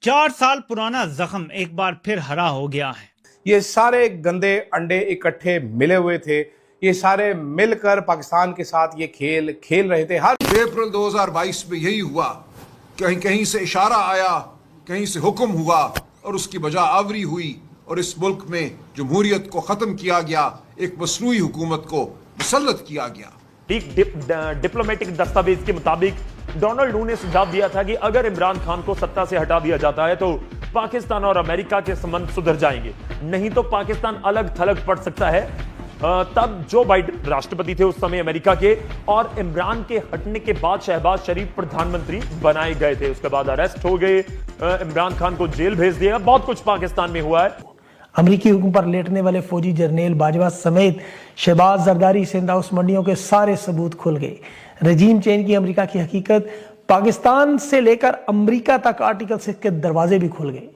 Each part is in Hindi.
4 साल पुराना जख्म एक बार फिर हरा हो गया है। ये सारे गंदे अंडे इकट्ठे मिले हुए थे, ये सारे मिलकर पाकिस्तान के साथ ये खेल खेल रहे थे। हर अप्रैल 2022 में यही हुआ, कहीं कहीं से इशारा आया, कहीं से हुक्म हुआ और उसकी बजा आवरी हुई और इस मुल्क में जमहूरियत को ख़त्म किया गया, एक मसनूई हुकूमत को मुसल्लत किया गया। डिप्लोमेटिक दस्तावेज के मुताबिक डोनाल्ड लू ने सुझाव दिया था कि अगर इमरान खान को सत्ता से हटा दिया जाता है तो पाकिस्तान और अमेरिका के संबंध सुधर जाएंगे, नहीं तो पाकिस्तान अलग थलग पड़ सकता है। तब जो बाइडेन राष्ट्रपति थे उस समय अमेरिका के, और इमरान के हटने के बाद शहबाज शरीफ प्रधानमंत्री बनाए गए थे। उसके बाद अरेस्ट हो गए, इमरान खान को जेल भेज दिया। बहुत कुछ पाकिस्तान में हुआ है। अमरीकी हुक्म पर लेटने वाले फौजी जर्नेल बाजवा समेत शहबाज जरदारी, सिंध हाउस मंडियों के सारे सबूत खुल गए। रजीम चेंज की अमेरिका की हकीकत, पाकिस्तान से लेकर अमेरिका तक आर्टिकल 6 के दरवाजे भी खुल गए।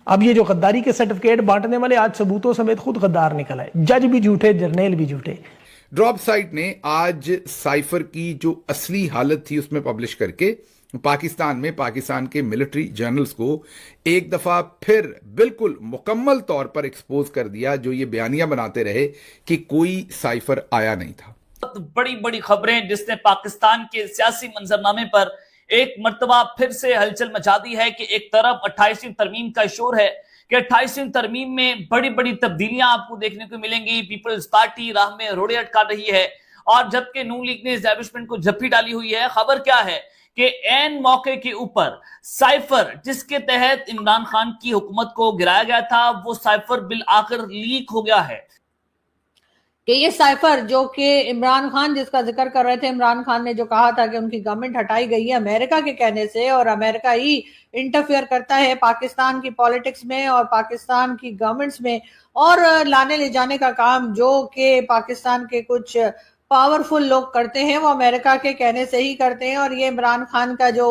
अब ये जो गद्दारी के सर्टिफिकेट बांटने वाले आज सबूतों समेत खुद गद्दार निकल आए। जज भी झूठे, जर्नेल भी झूठे। ड्रॉप साइट ने आज साइफर की जो असली हालत थी उसमें पब्लिश करके पाकिस्तान में पाकिस्तान के मिलिट्री जर्नल्स को एक दफा फिर बिल्कुल मुकम्मल तौर पर एक्सपोज कर दिया, जो ये बयानियां बनाते रहे कि कोई साइफर आया नहीं था। बड़ी बड़ी खबरें जिसने पाकिस्तान के सियासी मंजरनामे पर एक मर्तबा फिर से हलचल मचा दी है कि एक तरफ 28वीं तरमीम का शोर है कि 28वीं तरमीम में बड़ी बड़ी तब्दीलियां आपको देखने को मिलेंगी। पीपल्स पार्टी राह में रोड़े अटका रही है और जबकि नून लीग ने एस्टैब्लिशमेंट को जप्पी डाली हुई है। खबर क्या है कि एन मौके के ऊपर साइफर जिसके तहत इमरान खान की हुकूमत को गिराया गया था, वो साइफर बिल आखिर लीक हो गया है। कि ये साइफर जो कि इमरान खान जिसका जिक्र कर रहे थे, इमरान खान ने जो कहा था कि उनकी गवर्नमेंट हटाई गई है अमेरिका के कहने से और अमेरिका ही इंटरफेयर करता है पाकिस्तान की पॉलिटिक्स में और पाकिस्तान की गवर्नमेंट्स में और लाने ले जाने का काम जो कि पाकिस्तान के कुछ पावरफुल लोग करते हैं वो अमेरिका के कहने से ही करते हैं। और ये इमरान खान का जो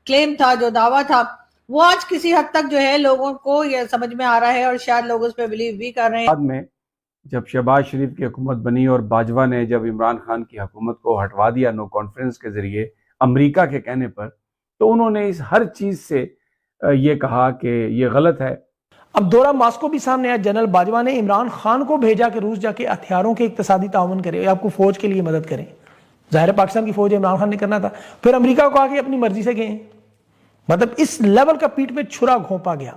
क्लेम था, जो दावा था, वो आज किसी हद तक जो है लोगों को ये समझ में आ रहा है और शायद लोग उस पर बिलीव भी कर रहे हैं। बाद में जब शहबाज शरीफ की हुकूमत बनी और बाजवा ने जब इमरान खान की हुकूमत को हटवा दिया नो कॉन्फ्रेंस के जरिए अमेरिका के कहने पर, तो उन्होंने इस हर चीज से ये कहा कि ये गलत है। अब दौरा मास्को भी सामने आया। जनरल बाजवा ने इमरान खान को भेजा कि रूस जाके हथियारों के इक्तिसादी ताउन करे, आपको फौज के लिए मदद करें। जाहिर है पाकिस्तान की फौज इमरान खान ने करना था, फिर अमेरिका को आके अपनी मर्जी से गए। मतलब इस लेवल का पीठ में छुरा घोंपा गया।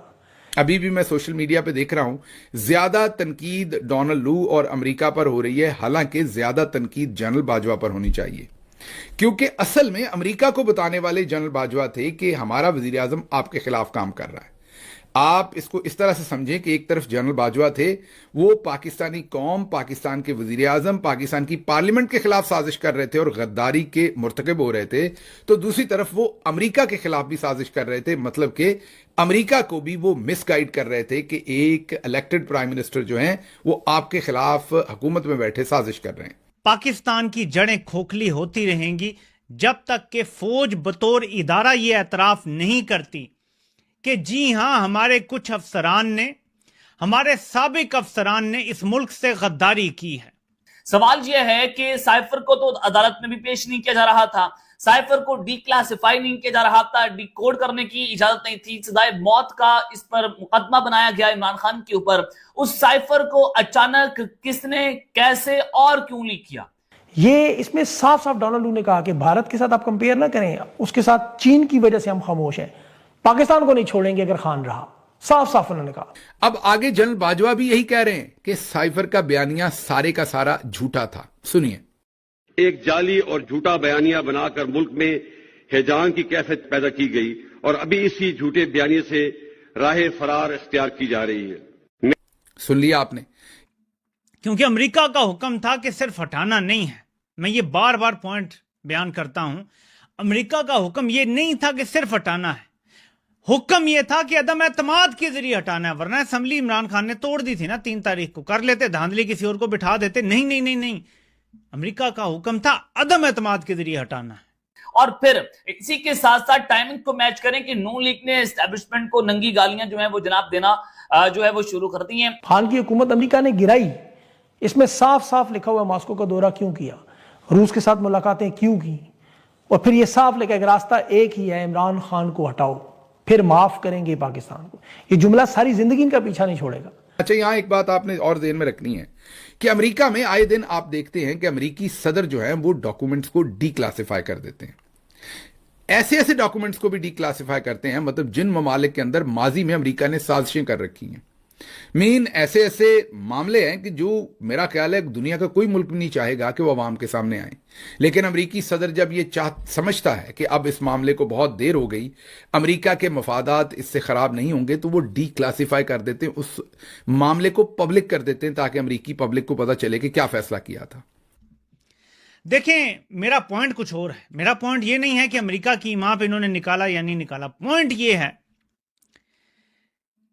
अभी भी मैं सोशल मीडिया पे देख रहा हूं, ज्यादा तनकीद डोनाल्ड लू और अमेरिका पर हो रही है, हालांकि ज्यादा तनकीद जनरल बाजवा पर होनी चाहिए, क्योंकि असल में अमेरिका को बताने वाले जनरल बाजवा थे कि हमारा वजीर आजम आपके खिलाफ काम कर रहा है। आप इसको इस तरह से समझें कि एक तरफ जनरल बाजवा थे, वो पाकिस्तानी कौम, पाकिस्तान के वजीर आजम, पाकिस्तान की पार्लियामेंट के खिलाफ साजिश कर रहे थे और गद्दारी के मुर्तकब हो रहे थे, तो दूसरी तरफ वो अमेरिका के खिलाफ भी साजिश कर रहे थे। मतलब कि अमेरिका को भी वो मिसगाइड कर रहे थे कि एक इलेक्टेड प्राइम मिनिस्टर जो हैं वो आपके खिलाफ हुकूमत में बैठे साजिश कर रहे हैं। पाकिस्तान की जड़ें खोखली होती रहेंगी जब तक कि फौज बतौर इदारा ये एतराफ नहीं करती कि जी हां, हमारे कुछ अफसरान ने, हमारे साबिक अफसरान ने इस मुल्क से गद्दारी की है। सवाल यह है कि साइफर को तो अदालत में भी पेश नहीं किया जा रहा था, साइफर को डिक्लासिफाई नहीं किया जा रहा था, डिकोड करने की इजाजत नहीं थी, सजाए मौत का इस पर मुकदमा बनाया गया इमरान खान के ऊपर। उस साइफर को अचानक किसने, कैसे और क्यों लीक किया? ये इसमें साफ साफ डोनाल्ड लू ने कहा कि भारत के साथ आप कंपेयर ना करें, उसके साथ चीन की वजह से हम खामोश हैं, पाकिस्तान को नहीं छोड़ेंगे अगर खान रहा। साफ साफ उन्होंने कहा। अब आगे जनरल बाजवा भी यही कह रहे हैं कि साइफर का बयानिया सारे का सारा झूठा था। सुनिए। एक जाली और झूठा बयानिया बनाकर मुल्क में हिजान की कैफियत पैदा की गई और अभी इसी झूठे बयानिए से राह फरार इख्तियार की जा रही है। सुन लिया आपने। क्योंकि अमेरिका का हुक्म था कि सिर्फ हटाना नहीं है, मैं ये बार बार पॉइंट बयान करता हूं, अमेरिका का हुक्म ये नहीं था कि सिर्फ हटाना है, हुक्म यह था कि अदम एतमाद के जरिए हटाना है। वरना असेंबली इमरान खान ने तोड़ दी थी ना 3 तारीख को, कर लेते, धांधली किसी और को बिठा देते। नहीं नहीं नहीं नहीं, अमेरिका का हुक्म था अदम एतमाद के जरिए हटाना है। और फिर इसी के साथ साथ टाइमिंग को मैच करें कि नून लीग ने एस्टैब्लिशमेंट को नंगी गालियां जो है वो जनाब देना जो है वो शुरू कर दी है। खान की हुकूमत अमेरिका ने गिराई, इसमें साफ साफ लिखा हुआ मॉस्को का दौरा क्यों किया, रूस के साथ मुलाकातें क्यों की, और फिर यह साफ लिखा कि रास्ता एक ही है, इमरान खान को हटाओ। फिर माफ करेंगे पाकिस्तान को। ये जुमला सारी जिंदगी इनका पीछा नहीं छोड़ेगा। अच्छा, यहां एक बात आपने और ध्यान में रखनी है कि अमेरिका में आए दिन आप देखते हैं कि अमेरिकी सदर जो है वो डॉक्यूमेंट्स को डीक्लासिफाई कर देते हैं। ऐसे ऐसे डॉक्यूमेंट्स को भी डीक्लासिफाई करते हैं, मतलब जिन ममालिक के अंदर माजी में अमेरिका ने साजिशें कर रखी हैं। मीन ऐसे ऐसे मामले हैं कि जो मेरा ख्याल है दुनिया का कोई मुल्क नहीं चाहेगा कि वो अवाम के सामने आए, लेकिन अमेरिकी सदर जब ये समझता है कि अब इस मामले को बहुत देर हो गई, अमेरिका के मफादात इससे खराब नहीं होंगे, तो वो डीक्लासिफाई कर देते हैं, उस मामले को पब्लिक कर देते हैं ताकि अमेरिकी पब्लिक को पता चले कि क्या फैसला किया था। देखें, मेरा पॉइंट कुछ और है। मेरा पॉइंट ये नहीं है कि अमेरिका की मां पे इन्होंने निकाला या नहीं निकाला। पॉइंट ये है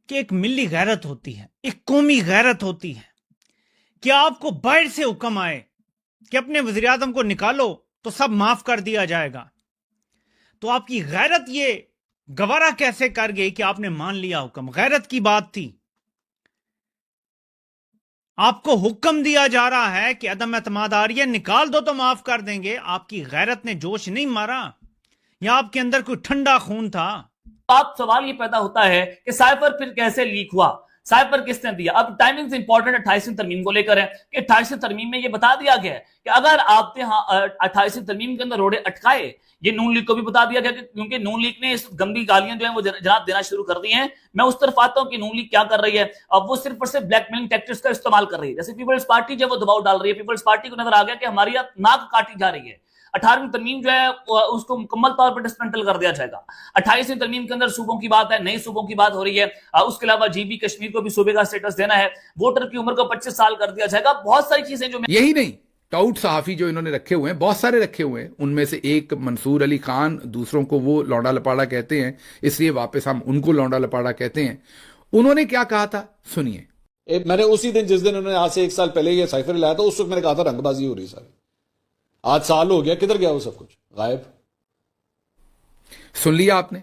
कि एक मिली गैरत होती है, एक कौमी गैरत होती है कि आपको बाहर से हुक्म आए कि अपने वज़ीर आज़म को निकालो तो सब माफ कर दिया जाएगा, तो आपकी गैरत ये गवारा कैसे कर गई कि आपने मान लिया हुक्म? गैरत की बात थी। आपको हुक्म दिया जा रहा है कि अदम एतमाद आ रही है, निकाल दो तो माफ कर देंगे। आपकी गैरत ने जोश नहीं मारा या आपके अंदर कोई ठंडा खून था? आप सवाल ये पैदा होता है कि साइफर फिर कैसे लीक हुआ, साइफर किसने दिया? अब टाइमिंग इंपॉर्टेंट 28वीं तरमीम को लेकर है कि 28वीं तरमीम में ये बता दिया गया है कि अगर आपने 28वीं तरमीम के अंदर रोड़े अटकाए, ये नून लीग को भी बता दिया गया कि क्योंकि नून लीग ने इस गंदी गालियां जो है वो जनाब देना शुरू कर दी हैं। मैं उस तरफ आता हूं कि नून लीग क्या कर रही है, अब वो सिर्फ और सिर्फ ब्लैकमेलिंग टैक्टिक्स का इस्तेमाल कर रही है। जैसे पीपल्स पार्टी जो है वो दबाव डाल रही है, पीपल्स पार्टी को नजर आ गया कि हमारी नाक काटी जा रही है। 18वीं तरमीम जो है उसको मुकम्मल तौर पर डिस्मेंटल कर दिया जाएगा। 28वीं तरमीम के अंदर सूबों की बात है, नए सूबों की बात हो रही है। उसके अलावा जीबी कश्मीर को भी सूबे का स्टेटस देना है, वोटर की उम्र को 25 साल कर दिया जाएगा। बहुत सारी चीजें जो यही नहीं, टाउट सहाफी जो इन्होंने रखे हुए हैं, बहुत सारे रखे हुए हैं, उनमें से एक मंसूर अली खान, दूसरों को वो लौंडा लपाड़ा कहते हैं, इसलिए वापस हम उनको लौंडा लपाड़ा कहते हैं। उन्होंने क्या कहा था सुनिए। मैंने उसी दिन, जिस दिन उन्होंने आज से 1 साल पहले ये साइफर लाया था, उस वक्त मैंने कहा था रंगबाजी हो रही सारी। आज साल हो गया, किधर गया वो सब कुछ? गायब। सुन लिया आपने?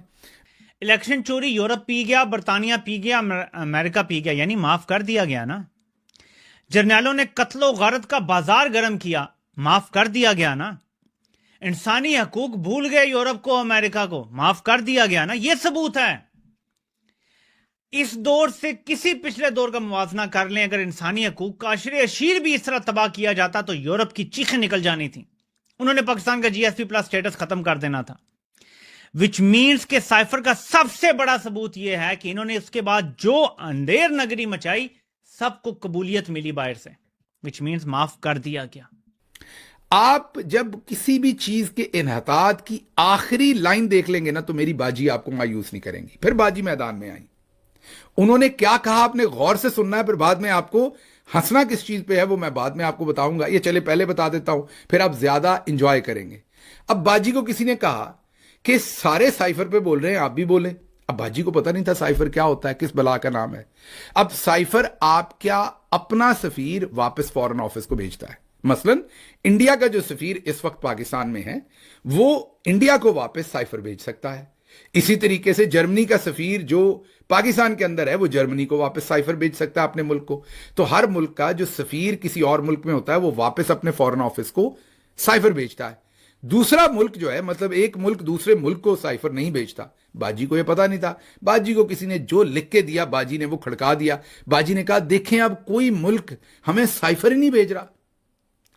इलेक्शन चोरी यूरोप पी गया, बरतानिया पी गया, अमेरिका पी गया, यानी माफ कर दिया गया ना। जर्नैलों ने कत्लो गारत का बाजार गर्म किया, माफ कर दिया गया ना। इंसानी हकूक भूल गए यूरोप को, अमेरिका को, माफ कर दिया गया ना। यह सबूत है। इस दौर से किसी पिछले दौर का मुवाजना कर लें, अगर इंसानी हकूक का अशरे अशीर भी इस तरह तबाह किया जाता तो यूरोप की चीखें निकल जानी थी। उन्होंने पाकिस्तान का GSP प्लस स्टेटस खत्म कर देना था। विच मीन्स के साइफर का सबसे बड़ा सबूत यह है कि इन्होंने उसके बाद जो अंधेर नगरी मचाई, सबको कबूलियत मिली बाहर से, विच मीन्स माफ कर दिया गया। आप जब किसी भी चीज के इन्हतात की आखिरी लाइन देख लेंगे ना, तो मेरी बाजी आपको मायूस नहीं करेंगी। फिर बाजी मैदान में आई। उन्होंने क्या कहा आपने गौर से सुनना है, फिर बाद में आपको हंसना किस चीज पे है वो मैं बाद में आपको बताऊंगा। ये चले पहले बता देता हूं, फिर आप ज्यादा इंजॉय करेंगे। अब बाजी को किसी ने कहा कि सारे साइफर पे बोल रहे हैं, आप भी बोले। अब बाजी को पता नहीं था साइफर क्या होता है, किस बला का नाम है। अब साइफर आप क्या अपना सफीर वापस फॉरेन ऑफिस को भेजता है। मसलन इंडिया का जो सफीर इस वक्त पाकिस्तान में है, वो इंडिया को वापस साइफर भेज सकता है। इसी तरीके से जर्मनी का सफीर जो पाकिस्तान के अंदर है, वो जर्मनी को वापस साइफर भेज सकता है अपने मुल्क को। तो हर मुल्क का जो सफीर किसी और मुल्क में होता है, वो वापस अपने फॉरेन ऑफिस को साइफर भेजता है। दूसरा मुल्क जो है, मतलब एक मुल्क दूसरे मुल्क को साइफर नहीं भेजता। बाजी को यह पता नहीं था। बाजी को किसी ने जो लिख के दिया, बाजी ने वो खड़का दिया। बाजी ने कहा देखें अब कोई मुल्क हमें साइफर ही नहीं भेज रहा।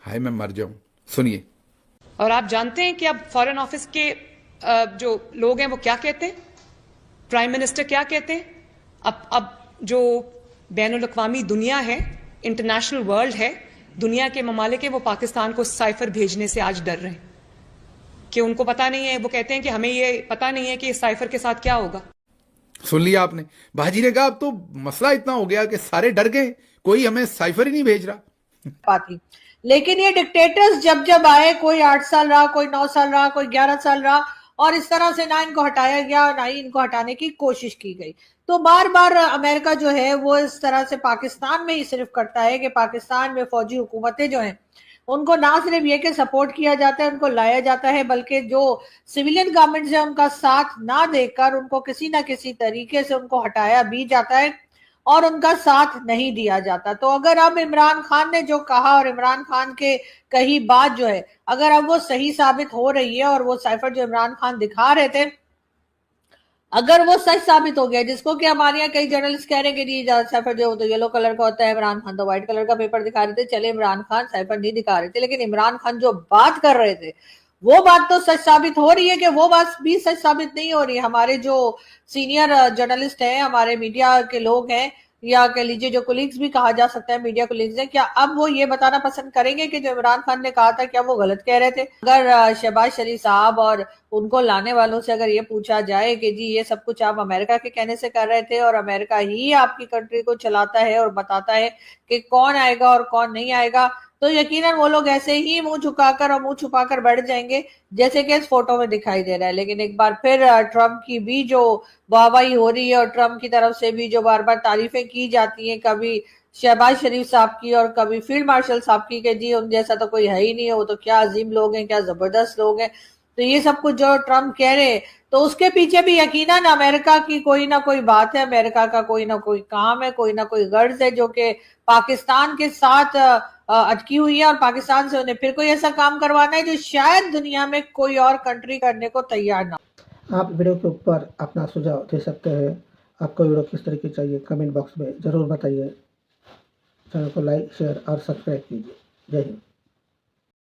हाय मैं मर जाऊं। सुनिए। और आप जानते हैं कि अब फॉरेन ऑफिस के जो लोग हैं वो क्या कहते हैं, प्राइम मिनिस्टर क्या कहते हैं? अब जो बैनुल अक़वामी दुनिया है, इंटरनेशनल वर्ल्ड है, दुनिया के ममालिक है, वो पाकिस्तान को साइफर भेजने से आज डर रहे हैं कि उनको पता नहीं है। वो कहते हैं कि हमें ये पता नहीं है कि इस साइफर के साथ क्या होगा। सुन लिया आपने? बाजी ने कहा अब तो मसला इतना हो गया कि सारे डर गए, कोई हमें साइफर ही नहीं भेज रहा। लेकिन ये डिक्टेटर्स जब जब आए, कोई 8 साल रहा, कोई 9 साल रहा, कोई 11 साल रहा, और इस तरह से ना इनको हटाया गया ना ही इनको हटाने की कोशिश की गई। तो बार बार अमेरिका जो है वो इस तरह से पाकिस्तान में ही सिर्फ करता है कि पाकिस्तान में फौजी हुकूमतें जो हैं उनको ना सिर्फ ये कि सपोर्ट किया जाता है, उनको लाया जाता है, बल्कि जो सिविलियन गवर्नमेंट है उनका साथ ना देकर उनको किसी ना किसी तरीके से उनको हटाया भी जाता है और उनका साथ नहीं दिया जाता। तो अगर अब इमरान खान ने जो कहा और इमरान खान के कही बात जो है, अगर अब वो सही साबित हो रही है और वो साइफर जो इमरान खान दिखा रहे थे अगर वो सच साबित हो गया, जिसको कि हमारे यहाँ कई जर्नलिस्ट कह रहे हैं कि नहीं साइफर जो तो येलो कलर का होता है, इमरान खान तो व्हाइट कलर का पेपर दिखा रहे थे, चले इमरान खान साइफर नहीं दिखा रहे थे, लेकिन इमरान खान जो बात कर रहे थे वो बात तो सच साबित हो रही है कि वो बात भी सच साबित नहीं हो रही है। हमारे जो सीनियर जर्नलिस्ट हैं, हमारे मीडिया के लोग हैं, या कह लीजिए जो कोलीग्स भी कहा जा सकता है, मीडिया कोलीग्स हैं, क्या अब वो ये बताना पसंद करेंगे कि जो इमरान खान ने कहा था क्या वो गलत कह रहे थे? अगर शहबाज शरीफ साहब और उनको लाने वालों से अगर ये पूछा जाए कि जी ये सब कुछ आप अमेरिका के कहने से कर रहे थे और अमेरिका ही आपकी कंट्री को चलाता है और बताता है कि कौन आएगा और कौन नहीं आएगा, तो यकीनन वो लोग ऐसे ही मुंह झुकाकर और मुंह छुपाकर बैठ जाएंगे जैसे कि इस फोटो में दिखाई दे रहा है। लेकिन एक बार फिर ट्रंप की भी जो वाहवाही हो रही है और ट्रंप की तरफ से भी जो बार बार तारीफें की जाती हैं, कभी शहबाज शरीफ साहब की और कभी फील्ड मार्शल साहब की, कि जी उन जैसा तो कोई है ही नहीं है, वो तो क्या अजीम लोग हैं, क्या जबरदस्त लोग हैं। तो ये सब कुछ जो ट्रंप कह रहे हैं, तो उसके पीछे भी यकीनन अमेरिका की कोई ना कोई बात है, अमेरिका का कोई ना कोई काम है, कोई ना कोई गर्ज है जो कि पाकिस्तान के साथ अटकी हुई है और पाकिस्तान से उन्हें फिर कोई ऐसा काम करवाना है जो शायद दुनिया में कोई और कंट्री करने को तैयार ना हो। आप वीडियो के ऊपर अपना सुझाव दे सकते हैं। आपको वीडियो किस तरह की चाहिए कमेंट बॉक्स में ज़रूर बताइए। चैनल को लाइक शेयर और सब्सक्राइब कीजिए। जय हिंद।